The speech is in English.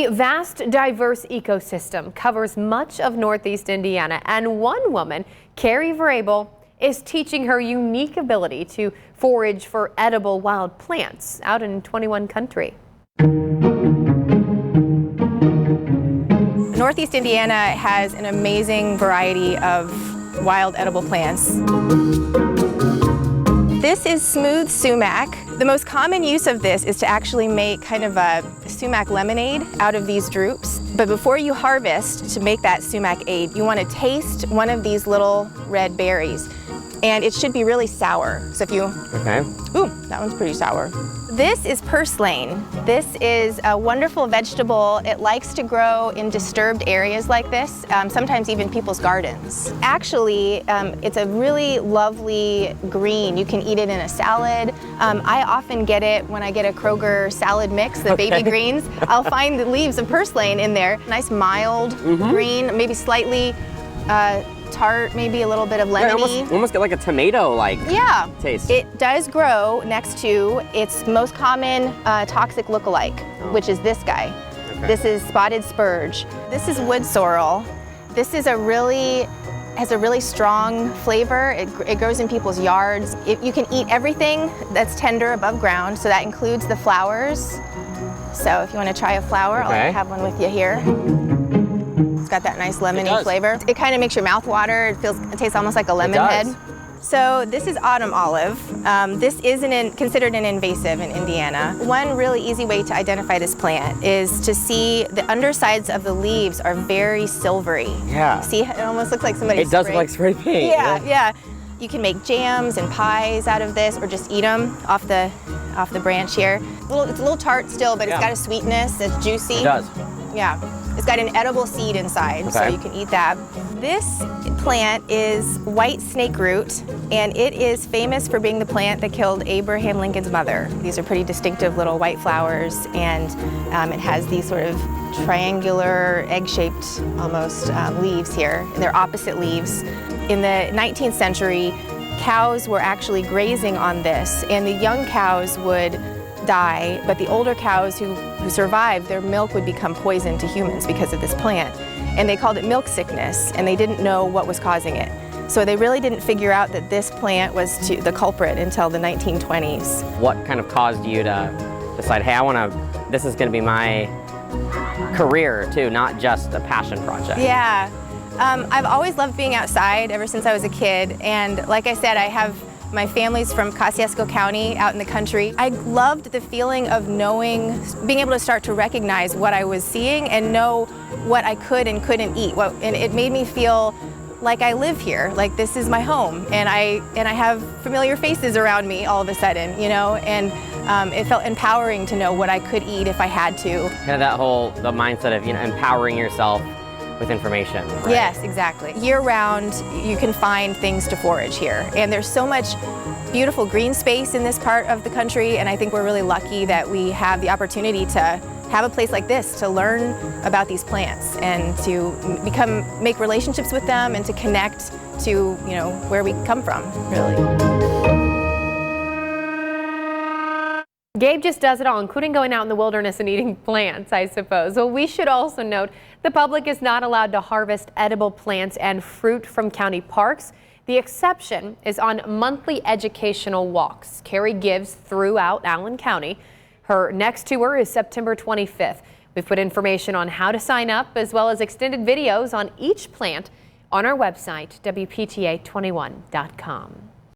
A vast, diverse ecosystem covers much of Northeast Indiana, and one woman, Carrie Vrabel, is teaching her unique ability to forage for edible wild plants out in 21Country. Northeast Indiana has an amazing variety of wild edible plants. This is smooth sumac. The most common use of this is to actually make kind of a sumac lemonade out of these drupes. But before you harvest to make that sumac aid, you want to taste one of these little red berries. And it should be really sour. So if you, ooh, that one's pretty sour. This is purslane. This is a wonderful vegetable. It likes to grow in disturbed areas like this, sometimes even people's gardens. Actually, it's a really lovely green. You can eat it in a salad. I often get it when I get a Kroger salad mix, the baby greens. I'll find the leaves of purslane in there. Nice mild green, maybe slightly tart, maybe a little bit of lemony. Yeah, almost get like a tomato-like taste. It does grow next to its most common toxic lookalike, which is this guy. This is spotted spurge. This is wood sorrel. This is has a really strong flavor. It grows in people's yards. You can eat everything that's tender above ground, so that includes the flowers. So if you want to try a flower, I'll have one with you here. It's got that nice lemony flavor. It kind of makes your mouth water. It tastes almost like a lemon head. So this is autumn olive. This isn't considered an invasive in Indiana. One really easy way to identify this plant is to see the undersides of the leaves are very silvery. Yeah. See, it almost looks like somebody It does look like spray paint. Yeah. You can make jams and pies out of this, or just eat them off the branch here. It's a little tart still, but it's got a sweetness. It's juicy. It does. Yeah. It's got an edible seed inside, so you can eat that. This plant is white snake root, and it is famous for being the plant that killed Abraham Lincoln's mother. These are pretty distinctive little white flowers, and it has these sort of triangular, egg-shaped almost leaves here. They're opposite leaves. In the 19th century, cows were actually grazing on this, and the young cows would die, but the older cows who survived, their milk would become poison to humans because of this plant. And they called it milk sickness, and they didn't know what was causing it. So they really didn't figure out that this plant was the culprit until the 1920s. What kind of caused you to decide, hey, this is gonna be my career too, not just a passion project? Yeah, I've always loved being outside ever since I was a kid. And like I said, my family's from Kosciuszko County, out in the country. I loved the feeling of being able to start to recognize what I was seeing and know what I could and couldn't eat. And it made me feel like I live here, like this is my home, and I have familiar faces around me all of a sudden, you know, and it felt empowering to know what I could eat if I had to. Kind of the mindset of, empowering yourself with information, right? Yes, exactly. Year-round, you can find things to forage here, and there's so much beautiful green space in this part of the country, and I think we're really lucky that we have the opportunity to have a place like this to learn about these plants and to make relationships with them and to connect to, where we come from, really. Gabe just does it all, including going out in the wilderness and eating plants, I suppose. Well, we should also note the public is not allowed to harvest edible plants and fruit from county parks. The exception is on monthly educational walks Carrie gives throughout Allen County. Her next tour is September 25th. We've put information on how to sign up as well as extended videos on each plant on our website, WPTA21.com.